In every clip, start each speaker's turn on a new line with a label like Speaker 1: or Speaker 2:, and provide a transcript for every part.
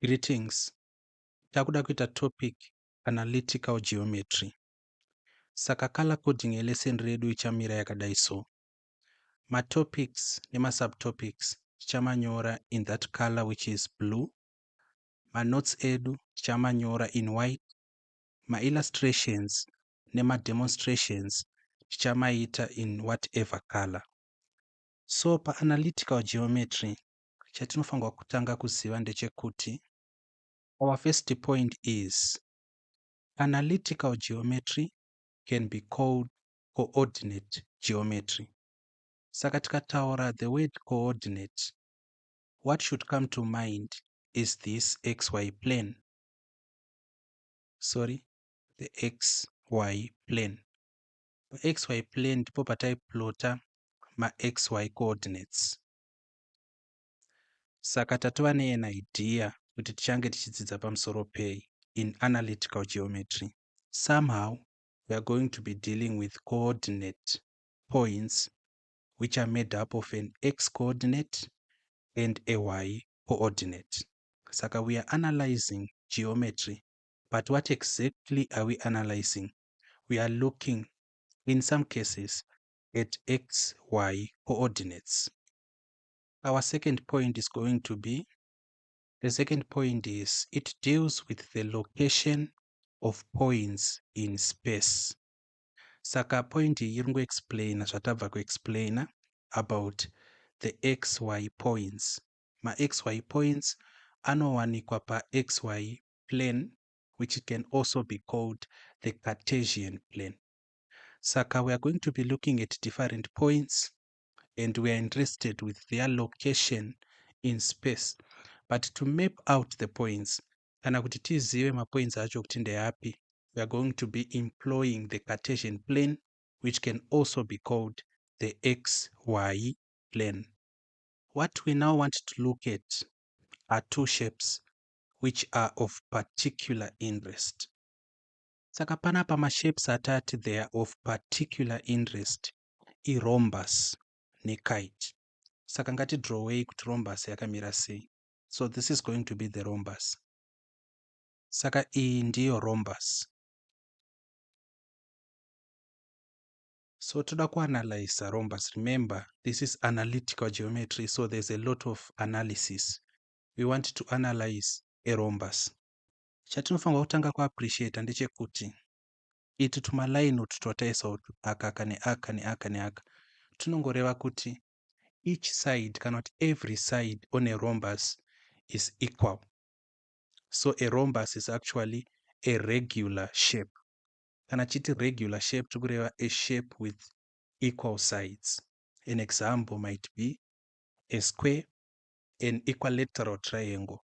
Speaker 1: Greetings. Takuda kuita topic analytical geometry. Saka color coding yelesson redu ichamira yakadai so. Matopics nemasubtopics tichamanyora in that color which is blue. Manotes edu tichamanyora in white. Illustrations nemademonstrations tichamaita in whatever color. So analytical geometry chatinofanirwa kutanga kuziva ndechekuti our first point is analytical geometry can be called coordinate geometry. Saka tikataura the word coordinate, what should come to mind is this xy plane. The xy plane. XY plane ndipo pataiplota xy coordinates. Saka tatova an idea kuti tichange tichidzidza pamusoro pei in analytical geometry. Somehow we are going to be dealing with coordinate points which are made up of an x coordinate and a y coordinate. Saka we are analyzing geometry, but what exactly are we analyzing? We are looking, in some cases, at x, y coordinates. Our second point is going to be, it deals with the location of points in space. Saka point iri explain zvatabva kuexplaina about the xy points. XY points anowanikwa pa xy plane, which can also be called the Cartesian plane. Saka we are going to be looking at different points and we are interested with their location in space. But to map out the points, kana kuti tizive mapoints acho kuti ndeapi, we are going to be employing the Cartesian plane, which can also be called the XY plane. What we now want to look at are two shapes which are of particular interest. Saka panapa mashapes atati they are of particular interest, rhombus nekite. Saka ngatidrowei kuti rhombus yakamira sei. So this is going to be the rhombus. Saka iyi ndiyo rhombus. So toda kuanalyze rhombus. Remember, this is analytical geometry, so there's a lot of analysis. We want to analyze a rhombus. Chatinofanirwa kutanga kuappreciate ndechekuti itu tumalaini tutotaisa kuti aka neaka neaka neaka tunongoreva kuti each side kana kuti every side on a rhombus is equal. So a rhombus is actually a regular shape. Kana chiti regular shape tikureva a shape with equal sides. An example might be a square, an equilateral triangle.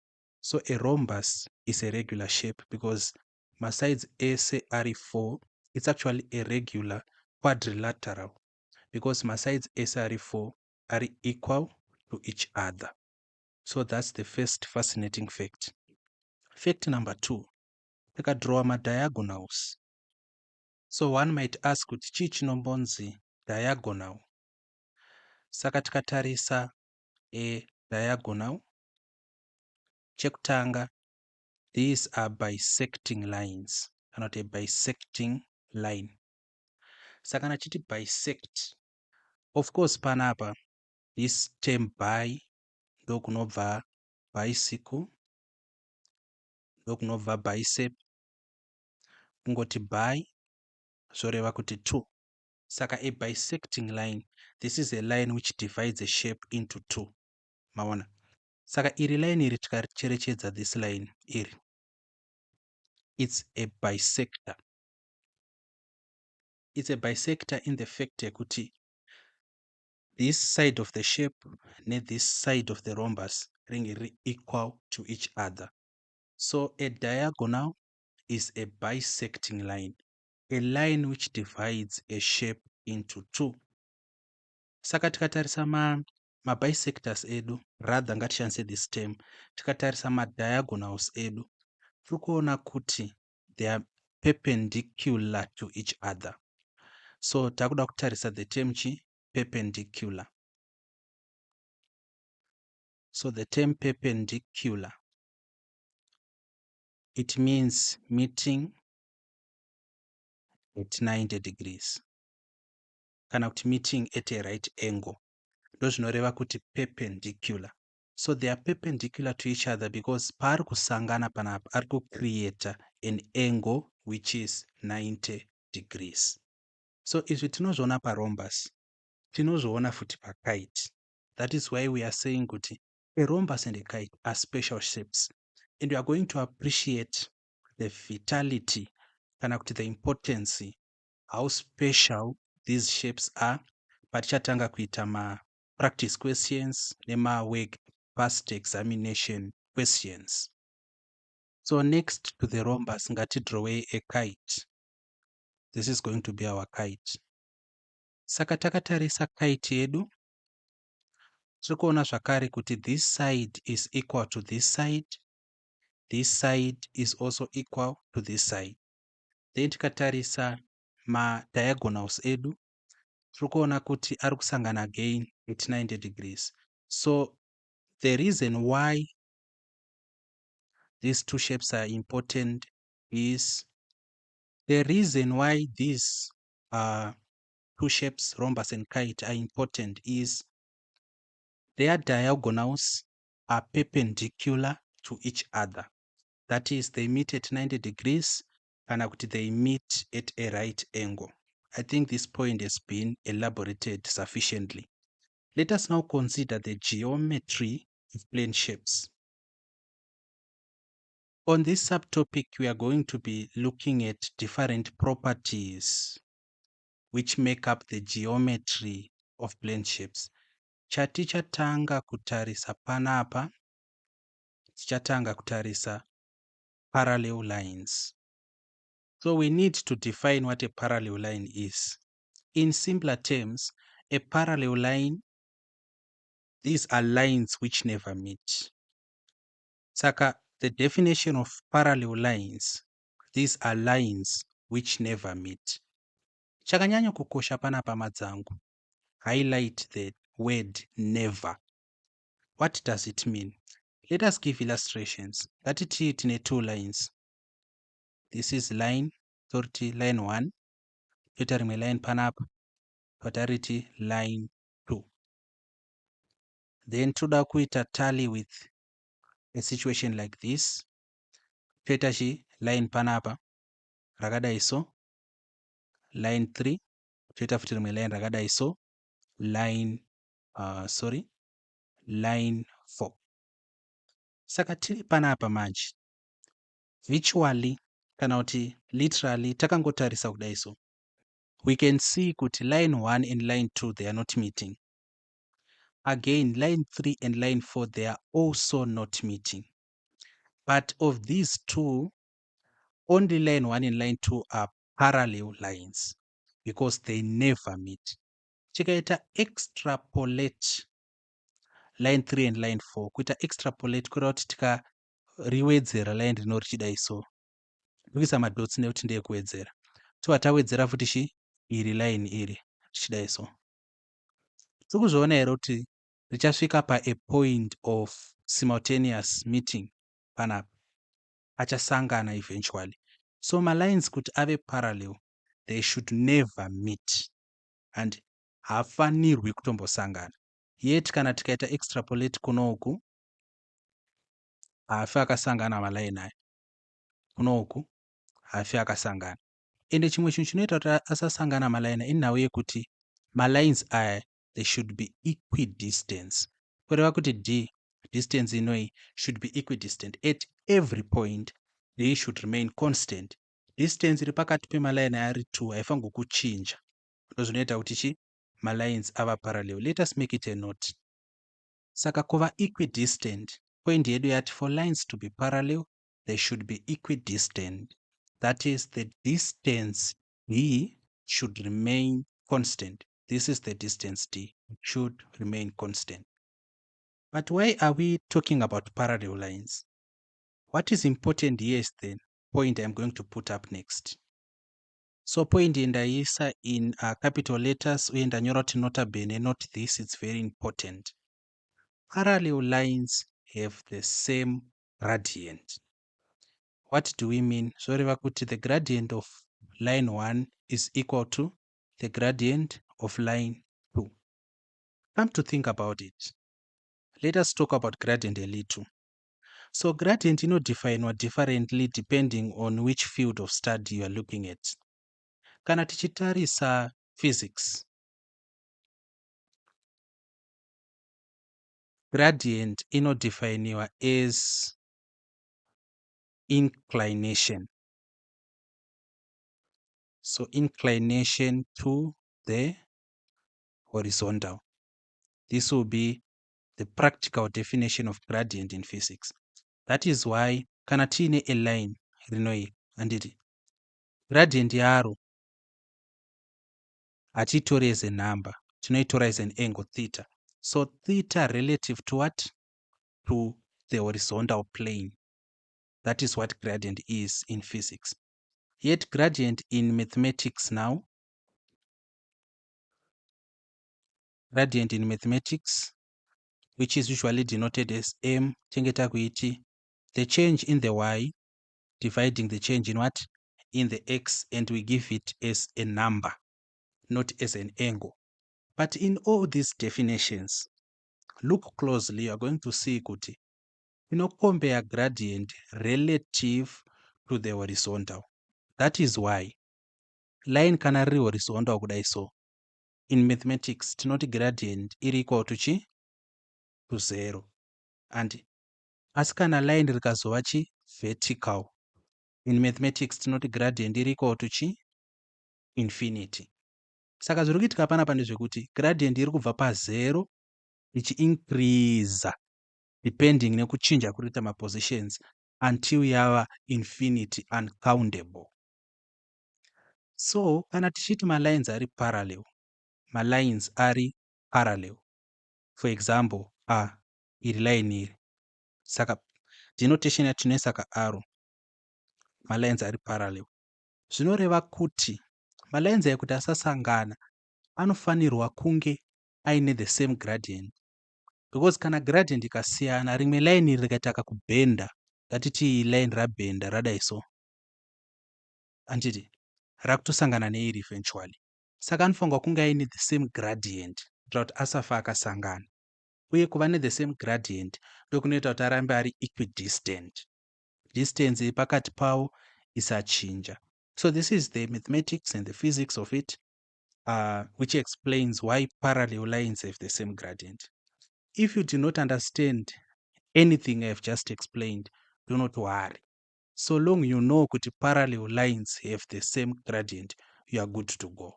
Speaker 1: So a rhombus is a regular shape because my sides ese are 4. It's actually a regular quadrilateral because my sides ese are 4 are equal to each other. So that's the first fascinating fact. Fact number 2, draw my diagonals. So one might ask kuti chii chinombonzi diagonal. Saka tikatarisa a diagonal, chekutanga, these are bisecting lines. Not a bisecting line. Saka nachiti bisect. Of course panapa, this term bi, ndokunobva bicycle, ndokunobva bicep, kungoti bi, zvoreva kuti 2. Saka a bisecting line, this is a line which divides a shape into 2. Maona. Saka iri line iri tikaricherechedza this line iri. It's a bisector. It's a bisector in the fact yekuti this side of the shape and this side of the rhombus ringe equal to each other. So a diagonal is a bisecting line, a line which divides a shape into 2. Saka tikatarisa ma bisectors edu, rather ngatishandise this term, tikatarisa ma diagonals edu, turikuona kuti they are perpendicular to each other. So takuda kutarisa the term chi perpendicular. So the term perpendicular. it means meeting at 90 degrees kana kuti meeting at a right angle. Ndozvinoreva kuti perpendicular. So they are perpendicular to each other because paari kusangana panapa ari kucreata an angle which is 90 degrees. So izvi tinozviona parhombus, tinozviona futi pakite. That is why we are saying kuti a rhombus and a kite are special shapes, and we are going to appreciate the vitality kana kuti the importance, how special these shapes are. Patichatanga kuita ma-practice questions nema-work past examination questions. So next to the rhombus, ngatidrowe a kite. This is going to be our kite. Saka takatarisa kite yedu, tirikuona zvakare kuti this side is equal to this side is also equal to this side. Then tikatarisa ma-diagonals edu, tirikuona kuti ari kusangana again at 90 degrees. So the reason why these two shapes are important is the reason why these two shapes, rhombus and kite, are important is their diagonals are perpendicular to each other. That is, they meet at 90 degrees kana kuti they meet at a right angle. I think this point has been elaborated sufficiently. Let us now consider the geometry of plane shapes. On this subtopic, we are going to be looking at different properties which make up the geometry of plane shapes. Chatichatanga kutarisa panapa, tichatanga kutarisa parallel lines. So we need to define what a parallel line is. In simpler terms, a parallel line, these are lines which never meet. Saka, the definition of parallel lines, these are lines which never meet. Chakanyanya kukosha panapa madzangu. Highlight the word never. What does it mean? Let us give illustrations. Ngatiti tine two lines. This is line 1, toita rimwe line panapa, totariti line 2. Then toda kuita tally with a situation like this. Toita chi line panapa rakadai so, line 3, toita futi rimwe line rakadai so, line 4. Saka tiri panapa manje, virtually kana kuti literally takangotarisa kudai so, we can see kuti line 1 and line 2, they are not meeting. Again, line 3 and line 4, they are also not meeting. But of these two, only line 1 and line 2 are parallel lines because they never meet. Tikaita extrapolate line 3 and line 4, kuita extrapolate kureva kuti tikariwedzera line rinori chidai so, ndikuisa madots nekuti ndeyekuwedzera, tobva tawedzera futi chi iri line iri tichidai so. Tikuzviona here kuti richasvika pa a point of simultaneous meeting panapa, achasangana eventually. So malines kuti ave parallel, they should never meet and haafanirwi kutombosangana. Yet kana tikaita extrapolate kunoku, haafi akasangana maline aya, kunoku haafi akasangana. Ende chimwe chinhu chinoita kuti asasangana maline inhau yekuti malines aya, they should be equidistant. Kureva kuti distance inoi should be equidistant. At every point, they should remain constant. Distance iri pakati pemaline ari 2 haifanirwi kuchinja. Ndozvinoita kuti chi malines ava parallel. Let us make it a note. Saka kuva equidistant, point yedu yati for lines to be parallel, they should be equidistant. That is, the distance d should remain constant. This is the distance d, should remain constant. But why are we talking about parallel lines? What is important here is the point I'm going to put up next. So point ndaisa in capital letters, uye ndanyora kuti nota bene, note this, it's very important. Parallel lines have the same gradient. What do we mean? Zvoreva kuti the gradient of line 1 is equal to the gradient of line 2. Come to think about it. Let us talk about gradient a little. So gradient inodifinwa differently depending on which field of study you are looking at. Kana tichitarisa physics, gradient inodefiniwa as inclination. So inclination to the horizontal. This will be the practical definition of gradient in physics. That is why kana tiine a line rinoi handiti gradient yaro hatiitori as a number, tinoitora as an angle theta. So theta relative to what? To the horizontal plane. That is what gradient is in physics. Yet gradient in mathematics now, gradient in mathematics, which is usually denoted as m, chengeta kuiti, the change in the y dividing the change in what? In the x, and we give it as a number, not as an angle. But in all these definitions, look closely, you are going to see kuti compare gradient relative to the horizontal. That is why line kana riri horizontal kudai so, in mathematics tinoti gradient iri equal to chi? To 0. And asi kana line rikazova chi? Vertical. In mathematics tinoti gradient iri equal to chi? Infinity. Saka zviri kuitika panapa ndezvekuti gradient iri kubva pa0 ichiincreasa depending nekuchinja kurita mapositions until yava infinity uncountable. So kana tichiti malines ari parallel, malines ari parallel, for example iri line iri, saka denotation yatinoisa saka arrow, malines ari parallel, zvinoreva kuti malines aya kuti asasangana anofanirwa kunge aine the same gradient, because kana gradient ikasiyana, rimwe line iri rikaita kubhenda, ngatiti line rabhenda radai so, anditi rakutosangana neiri eventually, saka anofanirwa kunge aine the same gradient kuitira kuti asafa akasangana, uye kuva ne the same gradient ndokunoita kuti arambe ari equidistant, distance iri pakati pavo isachinja. So this is the mathematics and the physics of it, which explains why parallel lines have the same gradient. If you do not understand anything I have just explained, do not worry. So long you know that parallel lines have the same gradient, you are good to go.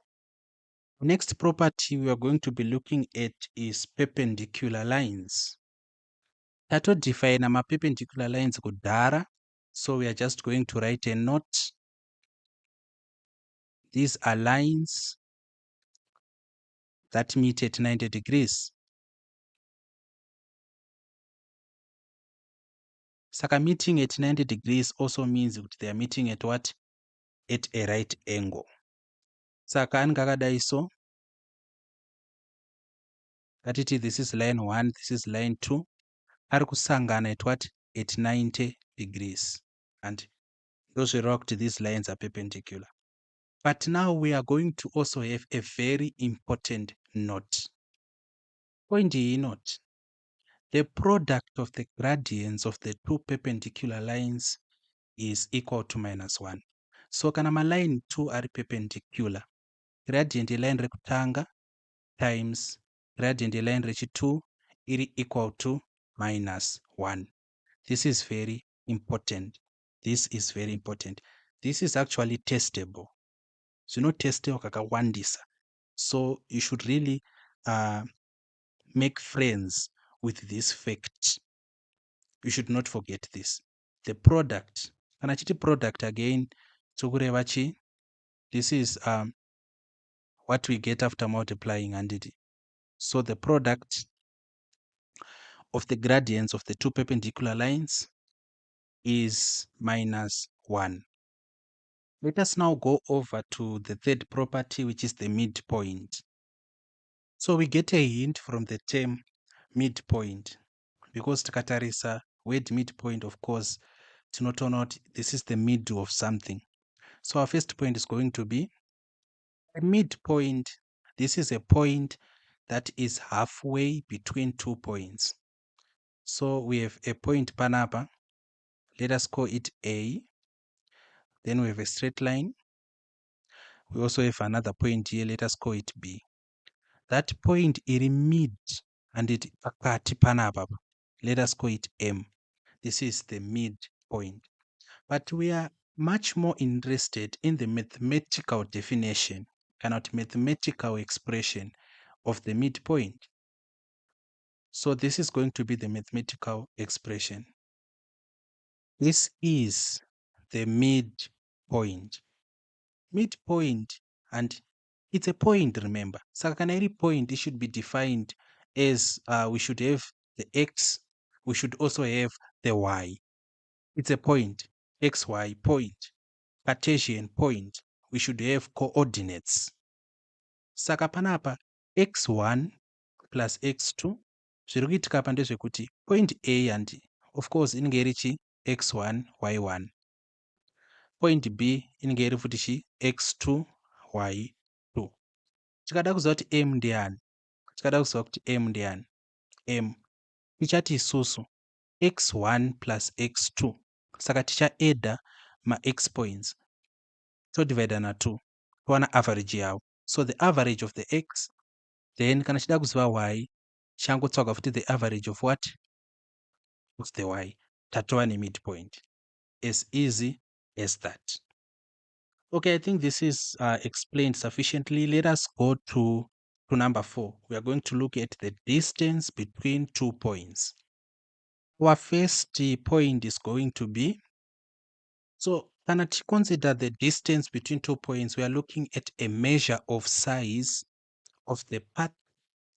Speaker 1: Next property we are going to be looking at is perpendicular lines. Tato define ma perpendicular lines kudhara, so we are just going to write a note. These are lines that meet at 90 degrees. Saka meeting at 90 degrees also means that they are meeting at what? At a right angle. Saka anenge akadai so, ngatiti this is line 1, this is line 2, ari kusangana at what? At 90 degrees. And those who rocked, these lines are perpendicular. But now we are going to also have a very important note. Point iyi note. The product of the gradients of the two perpendicular lines is equal to -1. So kana ma line 2 ari perpendicular, gradient line rekutanga times gradient line rechi2 iri equal to -1. This is very important. This is very important. This is actually testable. Zvinotestewa kakawandisa. So you should really make friends with this fact. You should not forget this. The product, kana chiti product again, tokureva chi, this is what we get after multiplying handiti. So the product of the gradients of the two perpendicular lines is -1. Let us now go over to the third property, which is the midpoint. So we get a hint from the term midpoint, because takatarisa word midpoint, of course, tinotoona kuti this is the middle of something. So our first point is going to be a midpoint. This is a point that is halfway between 2 points. So we have a point panapa. Let us call it A. Then we have a straight line. We also have another point here. Let us call it B. That point iri mid and it pakati panapa. Let us call it M. This is the midpoint. But we are much more interested in the mathematical definition, cannot mathematical expression of the midpoint. So this is going to be the mathematical expression. This is the midpoint. Midpoint, and it's a point, remember. Saka kana iri point, it should be defined as we should have the x, we should also have the y. It's a point, xy point, Cartesian point. We should have coordinates. Saka panapa x1 plus x2 zviri kuitika apa ndezvekuti point A and of course inenge iri chi x1 y1, point B inenge iri futi chi x2 y2. Tikada kuziva kuti M ndiani, tikada kuziva kuti M ndiani, M tichati isusu x1 plus x2, saka tichaedha ma-x points todivhaidha na2 towana average yavo. So the average of the x, then kana chida kuziva y changotsvaga futi the average of what, of the y, tatova nemidpoint. As easy as that. Okay, I think this is explained sufficiently. Let us go to number 4. We are going to look at the distance between 2 points. Our first point is going to be, so kana consider the distance between 2 points, we are looking at a measure of size of the path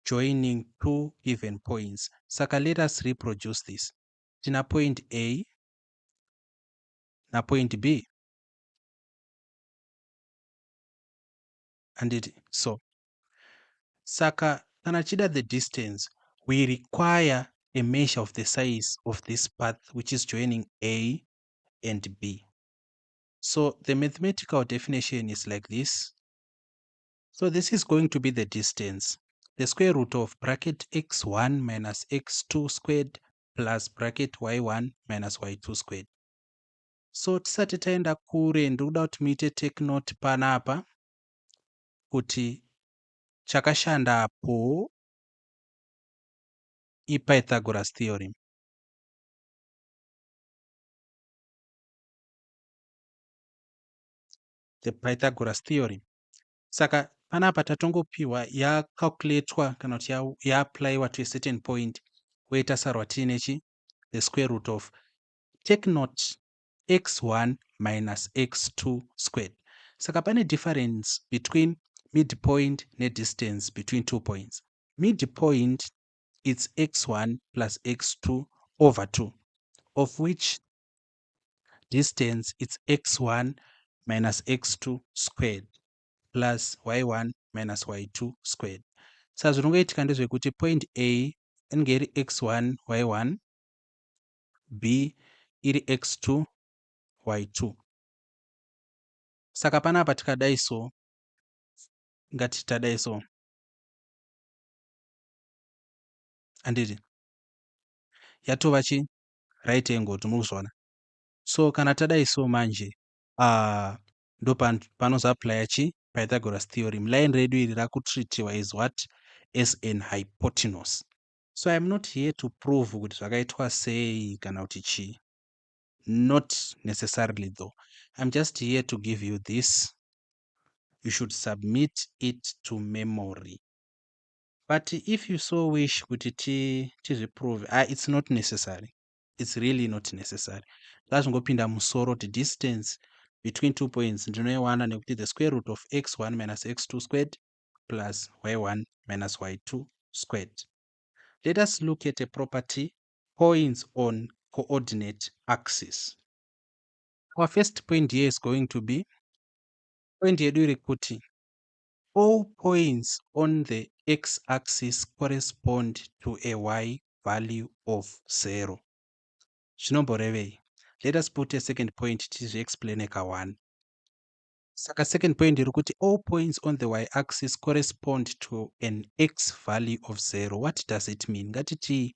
Speaker 1: joining 2 given points. Saka let us reproduce this. Tina point A na point B. And it so. Saka kana chida the distance, we require a measure of the size of this path which is joining A and B. So the mathematical definition is like this. So this is going to be the distance, the square root of bracket x1 minus x2 squared plus bracket y1 minus y2 squared. So tisati taenda kure ndokuda kuti muite take note panapa kuti chakashandapo iPythagoras theorem. The Pythagoras theorem. Saka panapa tatongopiwa yacalculatwa kana kuti yaapplywa to a certain point where tasarwa tiine chi the square root of, take note, x1 minus x2 squared. Saka pane difference between midpoint ne-distance between 2 points. Midpoint, it's x1 plus x2 over 2, of which distance it's x1 minus x2 squared plus y1 minus y2 squared. Saka zvinongoitika ndezvekuti point A inenge iri x1 y1, B iri x2 y2. Saka panapa tikadai so, ngati tadai so, anditi yatova chi right angle muri. So kana tadai so manje ndo panozoapply chi Pythagoras theorem. Line redu iri rakutritiwa is what, as an hypotenuse. So I am not here to prove kuti zvakaitwa sei kana kuti chi, not necessarily though. I'm just here to give you this. You should submit it to memory. But if you so wish kuti tizviprove, it's not necessary. It's really not necessary. Ngazvingopinda musoro kuti distance between 2 points ndinoiwana nekuti the square root of x1 minus x2 squared plus y1 minus y2 squared. Let us look at a property, points on coordinate axis. Our first point here is going to be, point yedu iri kuti all points on the x-axis correspond to a y value of 0. Zvinomborevei? Let us put a second point tichiexplain ka1. Saka second point iri kuti all points on the y-axis correspond to an x value of 0. What does it mean? Ngatiti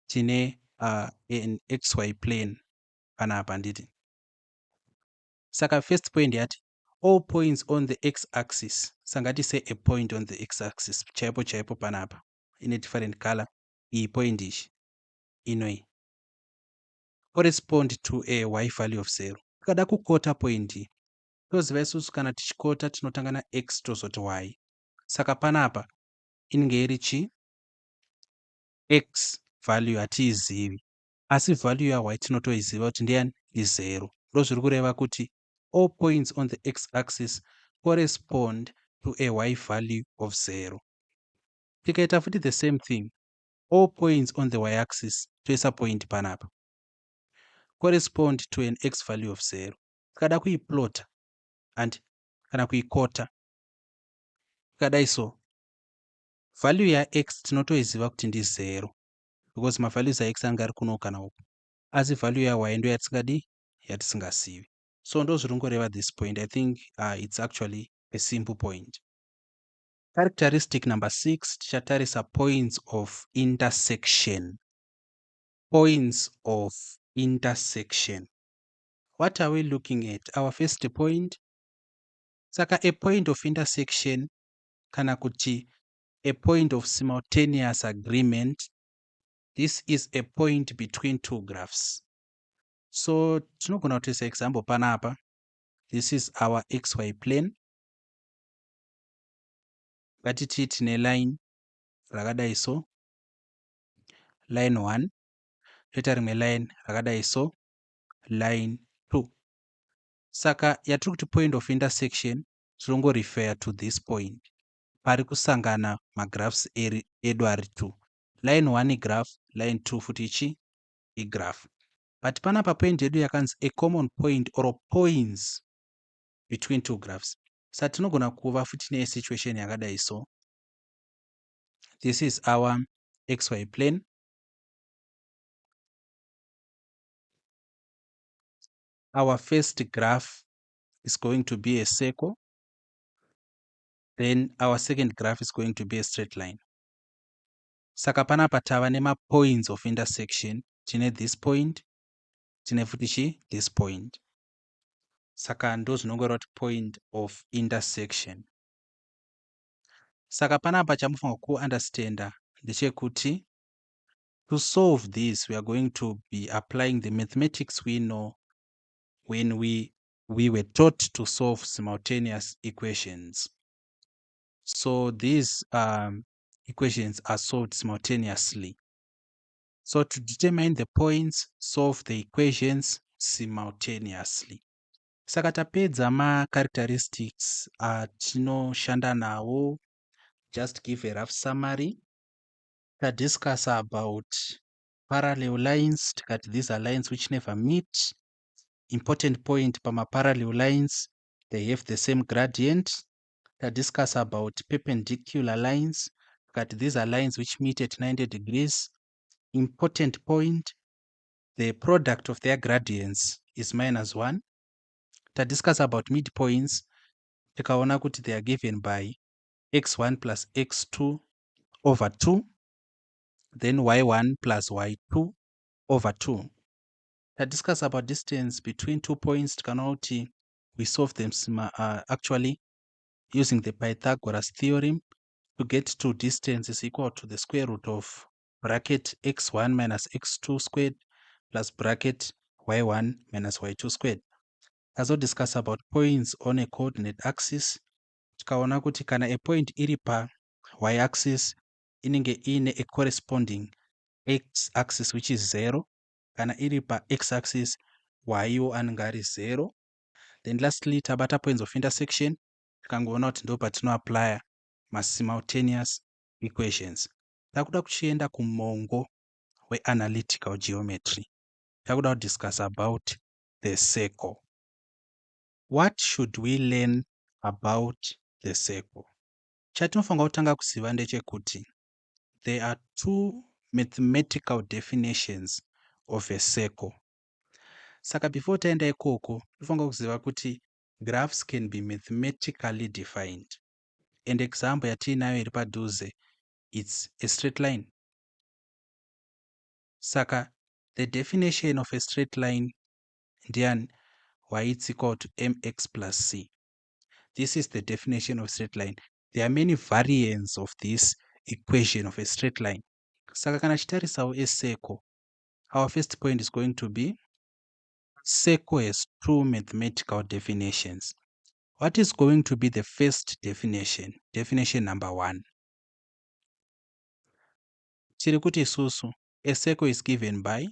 Speaker 1: tine an xy plane panapa handiti. Saka first point yati all points on the x-axis. Sangati say a point on the x-axis. Chaipo chaipo panapa. In a different color. I point ishi. Inoi. Correspond to a y value of 0. Kada kukota point. Toziva isusu kana tichikota tinotanga na x tozoti y. Saka panapa inenge iri chi x value hatiizivi. Asi value ya y tinotoiziva kuti ndiyani i0. Ndozviri kureva kuti all points on the x-axis correspond to a y value of 0. Tikaita futi the same thing. All points on the y-axis toisa point panapa correspond to an x value of 0. Tikada kuiplota and kana kuikota tikadai so value ya x tinotoiziva kuti ndi 0 because mavalues a x anga ari kuno kana uku. Asi value ya y ndo yatisingadi yatisingasivi. So ndo zviri ngoreva this point. I think it's actually a simple point. Characteristic number 6 tichatarisa points of intersection. Points of intersection. What are we looking at? Our first point. Saka a point of intersection kana kuti a point of simultaneous agreement. This is a point between two graphs. So tinogona kutoisa example panapa. This is our xy plane. Ngatiti tine line rakadai so. Line 1. Toita rimwe line rakadai so. Line 2. Saka yatiri kuti point of intersection tinongo refer to this point. Pari kusangana magraphs edu ari 2. Line 1 igraph, line 2 futi ichi igraph. But panapa point yedu yakanzi a common point or points between two graphs. Saka tinogona kuva futi ne situation yakadai so. This is our xy plane. Our first graph is going to be a circle. Then our second graph is going to be a straight line. Saka panapa tava nema points of intersection. Tine this point. Tine futi this point. Saka ndo zvinongoreva kuti point of intersection. Saka panapa chamufanira ku-understanda ndechekuti to solve this we are going to be applying the mathematics we know when we were taught to solve simultaneous equations. So these equations are solved simultaneously. So to determine the points, solve the equations simultaneously. Saka tapedza ma-characteristics atinoshanda nawo. Just give a rough summary. Discuss about parallel lines. These are lines which never meet. Important point pama parallel lines, they have the same gradient. Discuss about perpendicular lines. These are lines which meet at 90 degrees. Important point, the product of their gradients is -1. Discuss about midpoints. Tikaona kuti they are given by x1 plus x2 over 2. Then y1 plus y2 over 2. Discuss about distance between 2 points. Tikaona we solve them actually using the Pythagoras theorem. To get to distance is equal to the square root of bracket x1 minus x2 squared plus bracket y1 minus y2 squared. Also discuss about points on a coordinate axis. Tikaona kuti kana a point iri pa y-axis inenge ine a corresponding x-axis which is 0. Kana iri pa x-axis y anenge ari 0. Then lastly tabata points of intersection. Tikangoona kuti ndo patino apply ma-simultaneous equations. Takuda kuchienda kumongo we-analytical geometry. Takuda kudiscuss about the circle. What should we learn about the circle? Chatinofanira kutanga kuziva ndechekuti there are two mathematical definitions of a circle. Saka before taenda ikoko tofanira kuziva kuti graphs can be mathematically defined. And example yatiinayo iri padhuze, it's a straight line. Saka the definition of a straight line ndiyani? Y is equal to mx plus c. This is the definition of straight line. There are many variants of this equation of a straight line. Saka kana chitarisawo a circle, our first point is going to be circle has two mathematical definitions. What is going to be the first definition? Definition number 1. Tiri kuti isusu, a circle is given by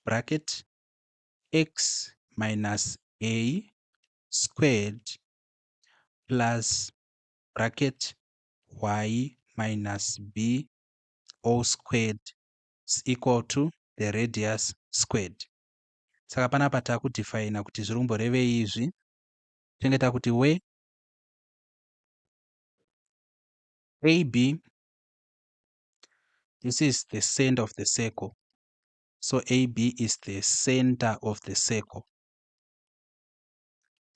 Speaker 1: bracket x minus a squared plus bracket y minus b all squared is equal to the radius squared. Saka panapa takudefine kuti zviri kumborevei izvi. Tinenge takuti where AB, this is the center of the circle. So AB is the center of the circle.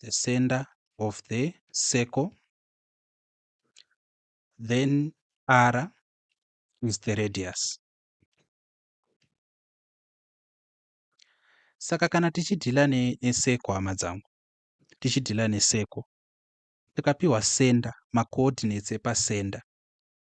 Speaker 1: The center of the circle. Then R is the radius. Saka kana tichidhila neseko hama dzangu, tichidhila neseko, tikapiwa center, ma-coordinates epacenter,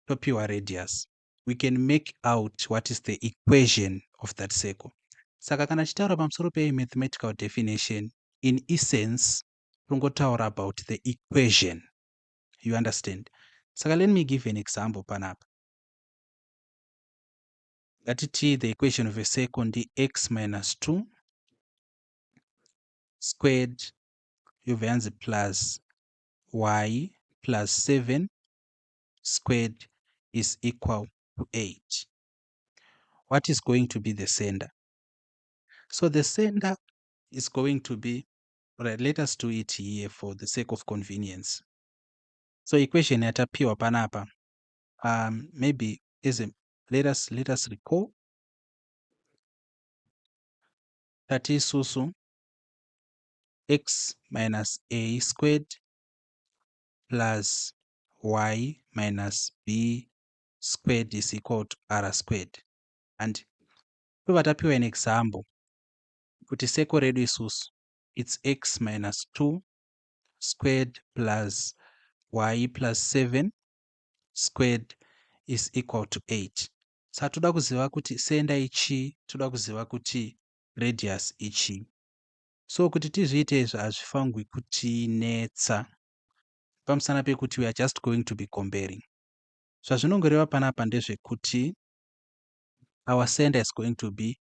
Speaker 1: topiwa radius, we can make out what is the equation of that circle. Saka kana tichitaura pamusoro mathematical definition, in essence, tongotaura about the equation. You understand? Saka let me give an example panapa. Ngatiti the equation of a circle ndi x minus 2 squared yobva yanzi plus y plus 7 squared is equal to 8. What is going to be the center? So the center is going to be, right, let us do it here for the sake of convenience. So equation yatapiwa panapa, maybe let us recall that is isusu x minus a squared plus y minus b squared is equal to r squared. And tobva tapiwa an example kuti circle redu isusu it's x minus 2 squared plus y plus 7 squared is equal to 8. Saka toda kuziva kuti center ichi, toda kuziva kuti radius ichi. So kuti tizviite izvi hazvifangwi kutinetsa pamusana pekuti we are just going to be comparing. Zvazvinongoreva panapa ndezvekuti our center is going to be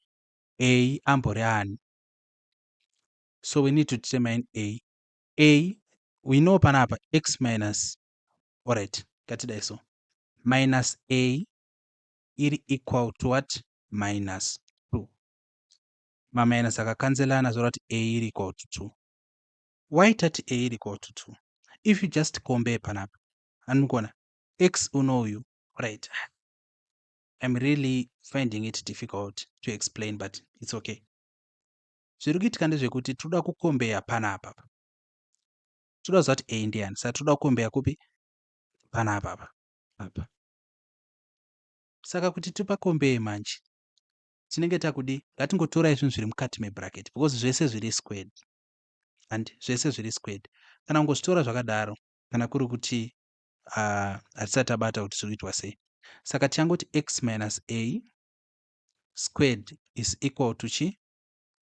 Speaker 1: a ambori ani. So we need to determine a. A, we know panapa x minus, alright, ngatidai so, minus a iri equal to what? Minus 2. Minus akakanzelana zvorati a iri equal to 2. Why tati a iri equal to 2? If you just compare panapa, anugona x unoyu, right? I'm really finding it difficult to explain, but it's okay. Zviri kuitika ndezvekuti toda kukombeya panapa. Toda kuziva kuti a ndiani, saka toda kukombeya kupi? Panapa apa. Saka kuti tipakombeye manje, tinenge takudi ngatingotorai zvinhu zviri mukati mebracket because zvese zviri squared. And zvese zviri squared. Kana kungozvitora zvakadaro, kana kuri kuti hatisati tabata kuti zviri kuitwa sei. Saka tichangoti x minus a squared is equal to chi?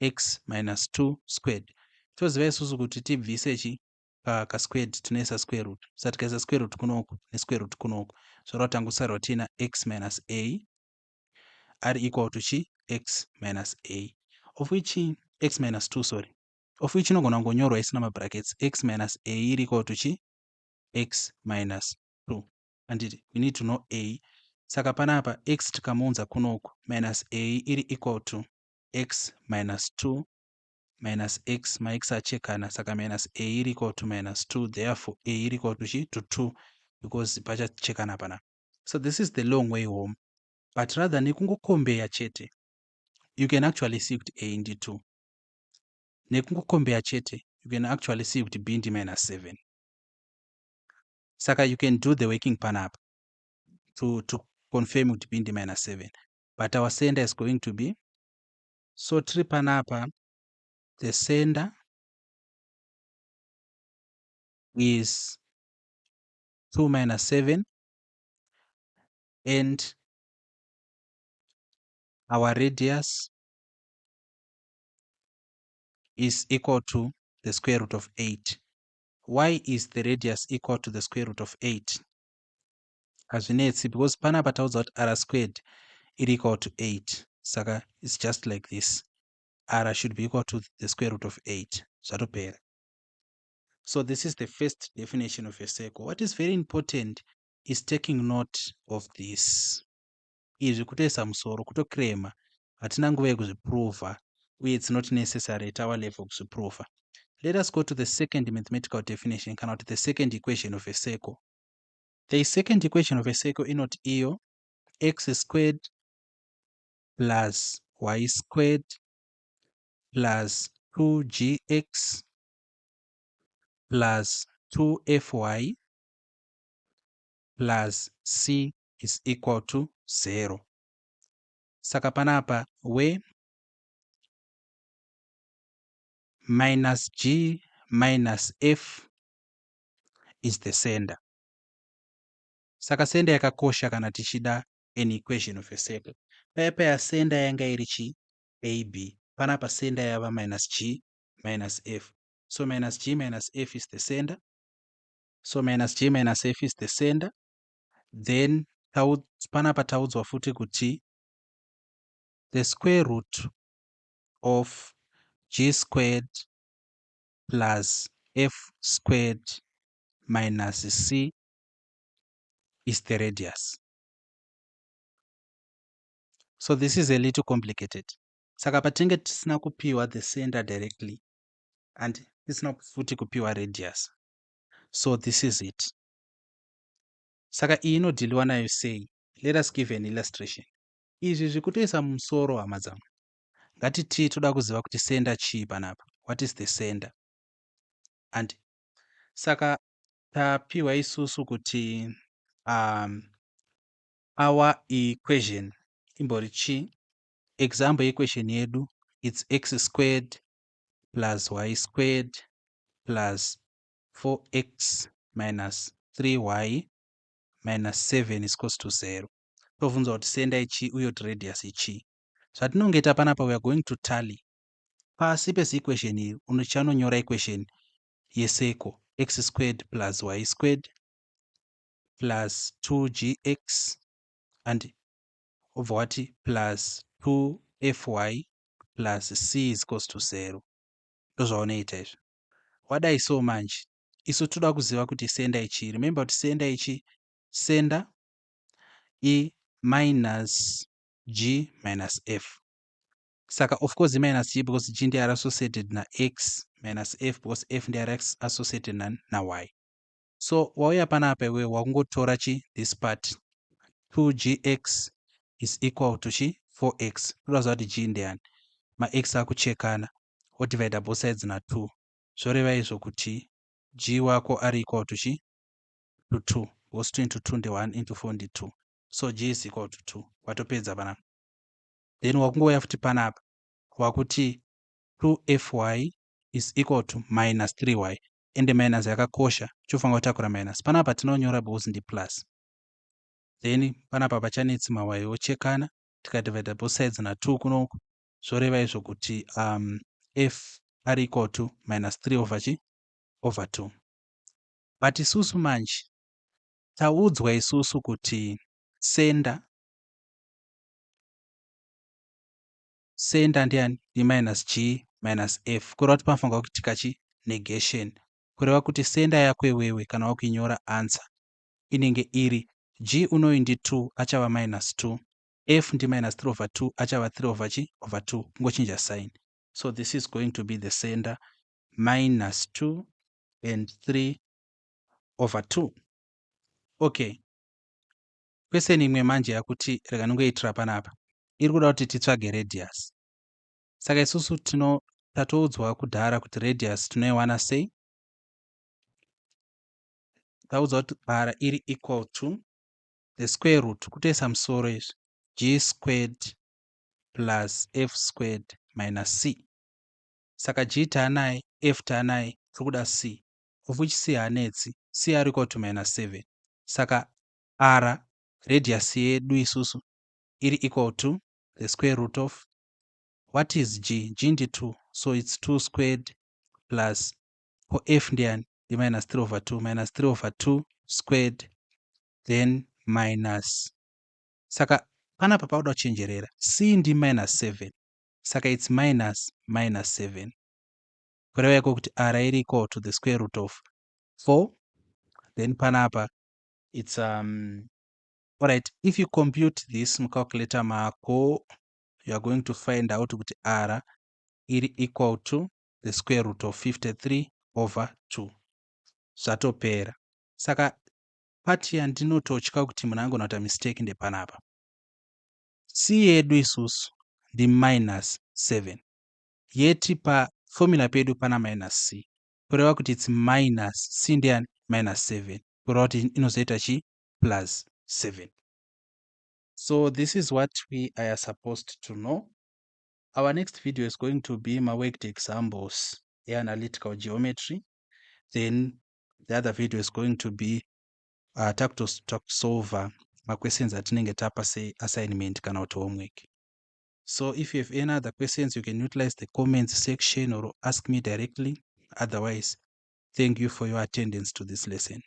Speaker 1: X minus 2 squared. Toziva isusu kuti tibvise chi? Kasquared tinoisa square root. Saka tikaisa square root kunoku nesquare root kunoku, zvoreva tangosarwa tiina x minus a are equal to chi? X minus a. Of which x minus 2, sorry. Of which inogona kungonyorwa isina mabrackets. X minus a iri equal to chi? X minus 2. And we need to know a. Saka panapa x tikamuunza kunoku minus a iri equal to x minus 2 minus x, max achekana, saka minus a iri equal to minus 2. Therefore a iri equal to chi? To 2, because pachachekana panapa. So this is the long way home. But rather nekungokombeya chete, you can actually see kuti a ndi 2. nekungokombea chete, you can actually see kuti b ndi -7. Saka you can do the working panapa to confirm kuti b ndi -7, but our sender is going to be, so tiri panapa, the sender is 2 minus 7 and our radius is equal to the square root of 8. Why is the radius equal to the square root of 8? Hazvinetsi, because panapa taudzwa kuti r squared is equal to 8. Saka it's just like this. R should be equal to the square root of 8. Zvatopera. So this is the first definition of a circle. What is very important is taking note of this. Izvi kutoisa musoro, kutoclaima, hatina nguva yekuzviprova, uye it's not necessary at our level kuzviprova. Let us go to the second mathematical definition, kana kuti the second equation of a circle. The second equation of a circle inoti iyo x squared plus y squared plus 2gx plus 2fy plus c is equal to 0. Saka panapa, where minus g minus f is the sender. Saka sender yakakosha kana tichida an equation of a circle. Paya sender yanga iri chi ab. Panapa sender yava minus g minus f. So minus g minus f is the sender. So minus g minus f is the sender. Then panapa taudzwa futi kuti the square root of g squared plus f squared minus c is the radius. So this is a little complicated. Saka patinge tisina kupiwa the sender directly and tisina futi kupiwa radius. So this is it. Saka iyi inodhiliwa nayo sei? Let us give an illustration. Izvi zvikutoisa musoro hama dzangu. Ngatiti toda kuziva kuti sender chii panapa. What is the sender? And saka tapiwa isusu kuti our equation imbori chi. Example equation yedu, it's x squared plus y squared plus 4x minus 3y minus 7 is equals to 0. Tovunzwa kuti sender ichi uye kuti radius ichi. Zvatinongeta panapa, we are going to tally. Pasi pesi equation iyi unochanonyora equation yeseko x squared plus y squared plus 2gx and obva wati plus 2fy plus c is equals to 0. Ndozvaunoita izvi. Wadai so manje, isu toda kuziva kuti sender ichi. Remember kuti sender ichi, sender i minus g minus f. Saka of course minus g because g ndiye associated na x minus f because f ndiye associated na y. So wauya panapa iwe wakungotora chi this part 2gx is equal to chi 4x. Todaziva kuti g ndeyani, max akuchekana odivide both sides na 2. Zvoreva izvo kuti g wako ari equal to chi to 2 because 2 into 2 ndi 1 into 4 ndi 2. So g is equal to 2. Watopedza panapa. Then wakungouya futi panapa wakuti 2fy is equal to minus 3y. Ende minus yakakosha, chofanga kutakura minus. Panapa tinonyora because ndi plus. Then panapa pachanetsi y ochekana, tikadivide both sides na 2 kunoku. Zvoreva izvo kuti f are equal to minus 3 over 2. But isusu manje taudzwa isusu kuti sender ndiani ndi minus g minus f. Kureva kuti panofanirwa kuti tikachi negation. Kureva kuti sender yako iwewe kana wakuinyora answer inenge iri g unoyu ndi 2 achava minus 2, f ndi minus 3 over 2 achava 3 over 2. Kungochinja sign. So this is going to be the sender minus 2 and 3 over 2. Okay. Question imwe manje yakuti rega ndingoitira panapa. Iri kuda kuti titsvage radius. Saka isusu tatoudzwa kudhara kuti radius tinoiwana sei? Taudzwa kuti r iri equal to the square root, kutoisa musoro izvi, g squared plus f squared minus c. Saka g taanaye, f taanaye, tiri kuda c, of which c haanetsi, c are equal to minus 7. Saka r radius yedu isusu iri equal to the square root of, what is g? G ndi 2, so it's 2 squared plus, ko f ndiani? Ndi minus 3 over 2, minus 3 over 2 squared, then minus. Saka panapa pauda kuchenjerera, c ndi minus 7, saka it's minus 7. Kureva iko kuti r iri equal to the square root of 4. Then panapa it's alright, if you compute this mucalculator mako, you are going to find out kuti r iri equal to the square root of 53 over 2. Zvatopera. Saka pati yandinototya kuti munhu angona kuita mistake ndepanapa. C yedu isusu ndi minus 7. Yeti formula pedu pana minus c. Kureva kuti it's minus c ndiani? Minus 7. Kureva kuti inozoita chi? Plus 7. So this is what we are supposed to know. Our next video is going to be my worked examples, analytical geometry. Then the other video is going to be solve my questions atinenge tapa say assignment kana kuti homework. So if you have any other questions, you can utilize the comments section or ask me directly. Otherwise, thank you for your attendance to this lesson.